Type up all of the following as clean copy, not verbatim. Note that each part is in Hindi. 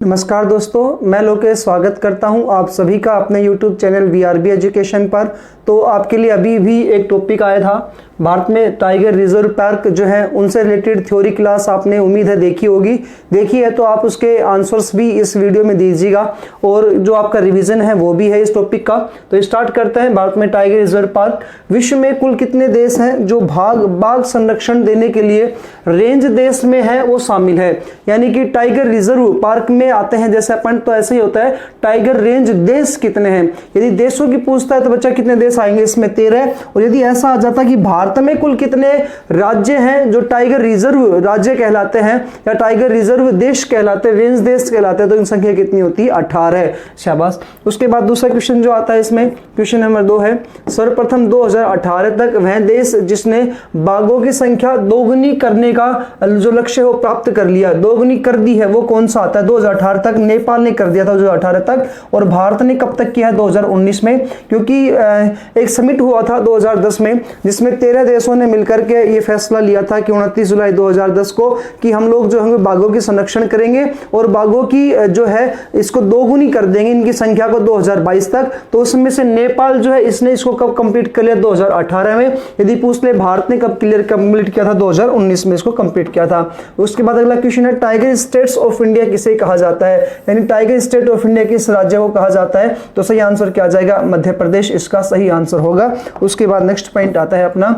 नमस्कार दोस्तों, मैं लोकेश स्वागत करता हूं आप सभी का अपने YouTube चैनल VRB एजुकेशन पर। तो आपके लिए अभी भी एक टॉपिक आया था, भारत में टाइगर रिजर्व पार्क जो है उनसे रिलेटेड थ्योरी क्लास आपने उम्मीद है देखी होगी। देखी है तो आप उसके आंसर्स भी इस वीडियो में दीजिएगा और जो आपका रिवीजन है वो भी है इस टॉपिक का। तो स्टार्ट करते हैं। भारत में टाइगर रिजर्व पार्क। विश्व में कुल कितने देश हैं जो बाघ संरक्षण देने के लिए रेंज देश में है वो शामिल है, यानी कि टाइगर रिजर्व पार्क में आते हैं जैसे अपन, तो ऐसे ही होता है टाइगर रेंज देश कितने हैं। यदि देशों की पूछता है तो बच्चा कितने देश आएंगे, इसमें 13। और यदि ऐसा आ जाता कि भारत में कुल कितने राज्य हैं जो टाइगर रिजर्व राज्य कहलाते हैं या टाइगर रिजर्व देश कहलाते हैं, रेंज देश कहलाते हैं, तो इन संख्या कितनी होती है? 18। शाबाश। उसके बाद दूसरा क्वेश्चन जो आता है इसमें, क्वेश्चन नंबर 2 है, सर्वप्रथम 2018 तक वह देश जिसने बाघों की संख्या दोगुनी करने का जो लक्ष्य वो प्राप्त कर लिया, दोगुनी कर दी है, वो कौन सा आता है? 2018 तक नेपाल ने कर दिया था 2018 तक, और भारत ने कब तक किया है? 2019 में, क्योंकि एक समिट हुआ था 2010 में जिसमें 13 देशों ने मिलकर के ये फैसला लिया था कि 29 जुलाई 2010 को कि हम लोग जो है बाघों की संरक्षण करेंगे और बाघों की जो है इसको दोगुनी कर देंगे इनकी संख्या को 2022 तक। तो उसमें से नेपाल जो है इसने इसको कब कंप्लीट कर लिया? 2018 में। यदि पूछ ले भारत ने कब कंप्लीट किया था? 2019 में इसको कंप्लीट किया था। उसके बाद अगला क्वेश्चन है, टाइगर स्टेट्स ऑफ इंडिया किसे कहा जाता है, यानी टाइगर स्टेट ऑफ इंडिया किस राज्य को कहा जाता है? तो सही आंसर क्या आ जाएगा? मध्य प्रदेश इसका सही आंसर होगा। उसके बाद नेक्स्ट पॉइंट आता है अपना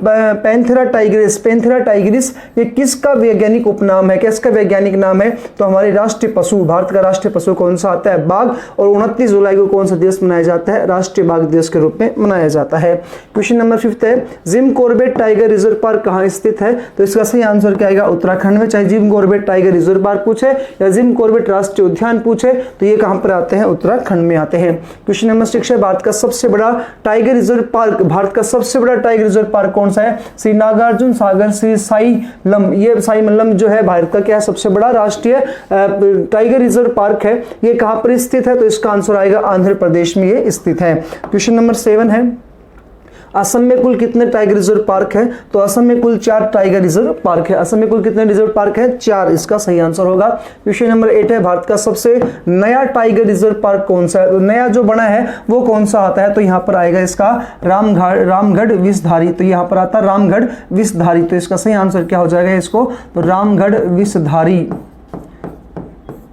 पैंथेरा टाइग्रिस। पैंथेरा टाइग्रिस ये किसका वैज्ञानिक उपनाम है, किसका वैज्ञानिक नाम है? तो हमारे राष्ट्रीय पशु, भारत का राष्ट्रीय पशु कौन सा आता है? बाघ। और 29 जुलाई को कौन सा दिवस मनाया जाता है? राष्ट्रीय बाघ दिवस के रूप में मनाया जाता है। क्वेश्चन नंबर 5 है, Jim Corbett tiger reserve park कहां स्थित है? तो इसका सही आंसर क्या आएगा? उत्तराखंड में। चाहे Jim Corbett tiger reserve park पूछे या जिम कॉर्बेट राष्ट्रीय उद्यान पूछे तो ये कहां पर आते हैं? उत्तराखंड में आते हैं। क्वेश्चन नंबर 6 है, भारत का सबसे बड़ा टाइगर रिजर्व पार्क, भारत का सबसे बड़ा टाइगर रिजर्व पार्क कौन सा है? श्री नागार्जुन सागर श्री साईलम। ये साईमल्लम जो है भारत का क्या है? सबसे बड़ा राष्ट्रीय टाइगर रिजर्व पार्क है। ये कहां पर स्थित है? तो इसका आंसर आएगा आंध्र प्रदेश में ये स्थित है। क्वेश्चन नंबर 7 है, असम में कुल कितने टाइगर रिजर्व पार्क है? तो असम में कुल 4 टाइगर रिजर्व पार्क है। असम में कुल कितने रिजर्व पार्क है? 4। इसका सही आंसर होगा। क्वेश्चन नंबर 8 है, भारत का सबसे नया टाइगर रिजर्व पार्क कौन सा है? तो नया जो बना है वो कौन सा आता है? तो यहाँ पर आएगा इसका रामगढ़ विषधारी। तो यहाँ पर आता है रामगढ़ विषधारी। तो इसका सही आंसर क्या हो जाएगा इसको? तो रामगढ़ विषधारी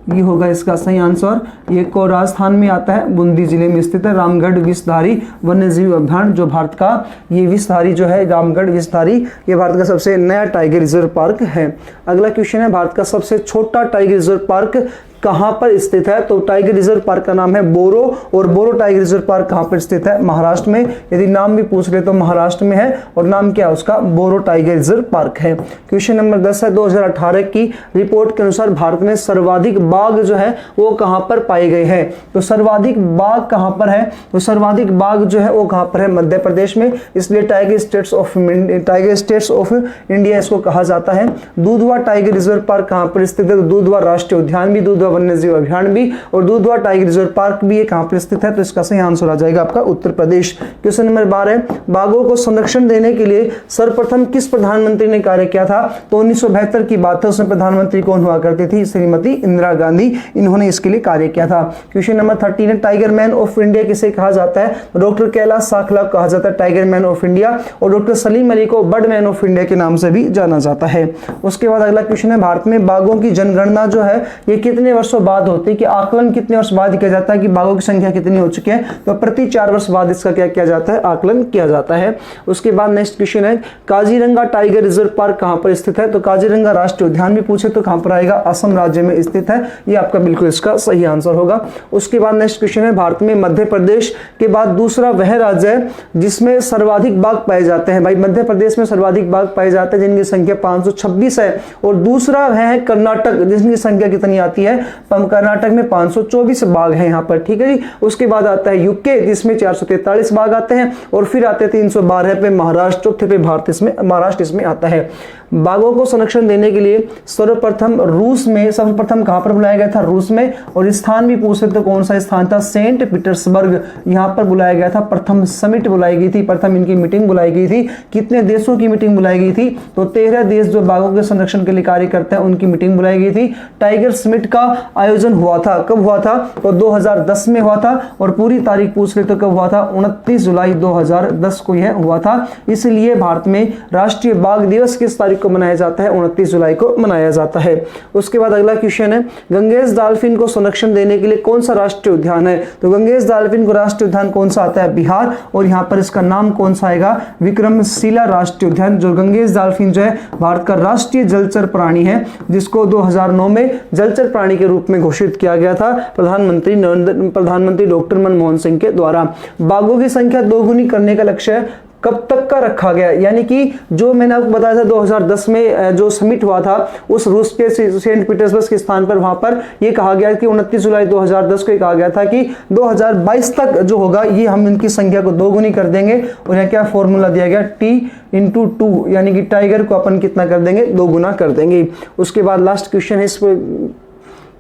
ये होगा इसका सही आंसर। ये को राजस्थान में आता है, बूंदी जिले में स्थित है रामगढ़ विषधारी वन्यजीव अभयारण्य। जो भारत का ये विषधारी जो है रामगढ़ विषधारी, ये भारत का सबसे नया टाइगर रिजर्व पार्क है। अगला क्वेश्चन है, भारत का सबसे छोटा टाइगर रिजर्व पार्क कहां पर स्थित है? तो टाइगर रिजर्व पार्क का नाम है बोरो, और बोरो टाइगर रिजर्व पार्क कहां पर स्थित है? महाराष्ट्र में। यदि नाम भी पूछ ले तो महाराष्ट्र में है, और नाम क्या है उसका? बोरो टाइगर रिजर्व पार्क है। क्वेश्चन नंबर 10 है, 2018 की रिपोर्ट के अनुसार भारत में सर्वाधिक बाघ जो है वो कहां पर पाए गए हैं? तो सर्वाधिक बाघ कहां पर है? तो सर्वाधिक बाघ जो है वो कहां पर है? मध्य प्रदेश में। इसलिए टाइगर स्टेट्स ऑफ इंडिया इसको कहा जाता है। दूधवा टाइगर रिजर्व पार्क कहां पर स्थित है? तो दूधवा राष्ट्रीय उद्यान भी, दूधवा वन्यजीव अभयारण्य भी और दूधवा टाइगर रिजर्व पार्क भी ये कहां पर स्थित है? तो इसका सही आंसर आ जाएगा आपका उत्तर प्रदेश। क्वेश्चन नंबर 12 है, बाघों को संरक्षण देने के लिए सर्वप्रथम किस प्रधानमंत्री ने कार्य किया था? तो 1972 की बात है, उसमें प्रधानमंत्री कौन हुआ करती थी? श्रीमती इंदिरा गांधी। इन्होंने इसके लिए कार्य किया था। क्वेश्चन नंबर 13 है, टाइगर मैन ऑफ इंडिया किसे कहा जाता है? डॉक्टर कैलाश साखला कहा जाता है टाइगर मैन ऑफ इंडिया, और डॉक्टर सलीम अली को बर्ड मैन ऑफ इंडिया के नाम से भी जाना जाता है। उसके बाद अगला क्वेश्चन है, भारत में बाघों की जनगणना जो है ये कितने वर्षों बाद होती है, कि आकलन कितने वर्ष बाद किया जाता है कि बाघों की संख्या कितनी हो चुकी है? तो प्रति 4 वर्ष बाद इसका क्या किया जाता है? आकलन किया जाता है। उसके बाद नेक्स्ट क्वेश्चन है, काजीरंगा टाइगर रिजर्व पार्क कहां पर स्थित है? तो काजीरंगा राष्ट्रीय उद्यान भी पूछे तो कहां पर आएगा? असम राज्य में स्थित है। ये आपका बिल्कुल इसका सही आंसर होगा। उसके बाद नेक्स्ट क्वेश्चन है, भारत में मध्य प्रदेश के बाद दूसरा वह राज्य है जिसमें सर्वाधिक बाघ पाए जाते हैं। भाई मध्य प्रदेश में सर्वाधिक बाघ पाए जाते हैं जिनकी संख्या 526 है, और दूसरा वह है कर्नाटक जिसकी संख्या कितनी आती है? कर्नाटक में 524 बाघ हैं यहाँ पर, ठीक है जी। उसके बाद आता है यूके जिसमें 443 बाघ आते हैं, और फिर आते हैं 312 पे महाराष्ट्र, चौथे पे भारत इसमें महाराष्ट्र इसमें आता है। बाघों को संरक्षण देने के लिए सर्वप्रथम रूस में, सर्वप्रथम कहां पर बुलाया गया था? रूस में। और स्थान भी पूछे तो कौन सा स्थान था? सेंट पीटर्सबर्ग, यहां पर बुलाया गया था। प्रथम समिट बुलाई गई थी, प्रथम इनकी मीटिंग बुलाई गई थी। कितने देशों की मीटिंग बुलाई गई थी? तो 13 देश जो बाघों के संरक्षण के लिए कार्य करते हैं उनकी मीटिंग बुलाई गई थी। टाइगर समिट का आयोजन हुआ था, कब हुआ था? तो 2010 में हुआ था। और पूरी तारीख पूछ ले तो कब हुआ था? 29 जुलाई 2010 को यह हुआ था। इसलिए भारत में राष्ट्रीय बाघ दिवस किस तारीख को मनाया जाता है? 29 जुलाई को मनाया जाता है। उसके बाद अगला क्वेश्चन है, गंगेश डॉल्फिन को संरक्षण देने के लिए कौन सा राष्ट्रीय उद्यान है? तो गंगेश डॉल्फिन को राष्ट्रीय उद्यान कौन सा आता है? बिहार। और यहाँ पर इसका नाम कौन सा आएगा? विक्रमशिला राष्ट्रीय उद्यान। जो गंगेश डॉल्फिन जो है भारत का राष्ट्रीय जलचर प्राणी है, जिसको 2009 में जलचर प्राणी के रूप में घोषित किया गया था प्रधानमंत्री डॉक्टर मनमोहन सिंह के द्वारा। बाघों की संख्या दोगुनी करने का लक्ष्य कब तक का रखा गया? यानी कि जो मैंने आपको बताया था 2010 में जो समिट हुआ था उस रूस के सेंट पीटर्सबर्ग के स्थान पर, वहां पर यह कहा गया कि 29 जुलाई 2010 को कहा गया था कि 2022 तक जो होगा ये हम इनकी संख्या को दोगुनी कर देंगे। और यहाँ क्या फॉर्मूला दिया गया? T/2, यानी कि टाइगर को अपन कितना कर देंगे? दोगुना कर देंगे। उसके बाद लास्ट क्वेश्चन है इस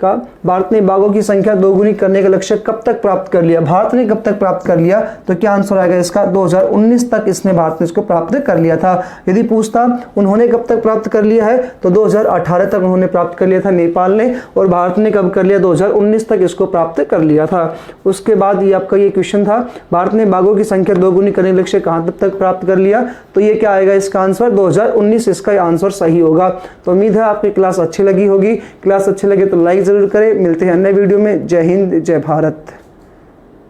का, भारत ने बाघों की संख्या दोगुनी करने का लक्ष्य कब तक प्राप्त कर लिया? भारत ने कब तक प्राप्त कर लिया? तो क्या आंसर आएगा इसका? 2019 तक इसने भारत ने इसको प्राप्त कर लिया था। यदि पूछता उन्होंने कब तक प्राप्त कर लिया है तो 2018 तक उन्होंने प्राप्त कर लिया था नेपाल ने, और भारत ने कब कर लिया? 2019 तक इसको प्राप्त कर लिया था। उसके बाद ये आपका ये क्वेश्चन था, भारत ने बाघों की संख्या दोगुनी करने का लक्ष्य कहां तक प्राप्त कर लिया? तो ये क्या आएगा इसका आंसर? 2019 इसका आंसर सही होगा। तो उम्मीद है आपकी क्लास अच्छी लगी होगी। क्लास अच्छी लगे तो लाइक जरूर करें। मिलते हैं अन्य वीडियो में। जय हिंद, जय भारत।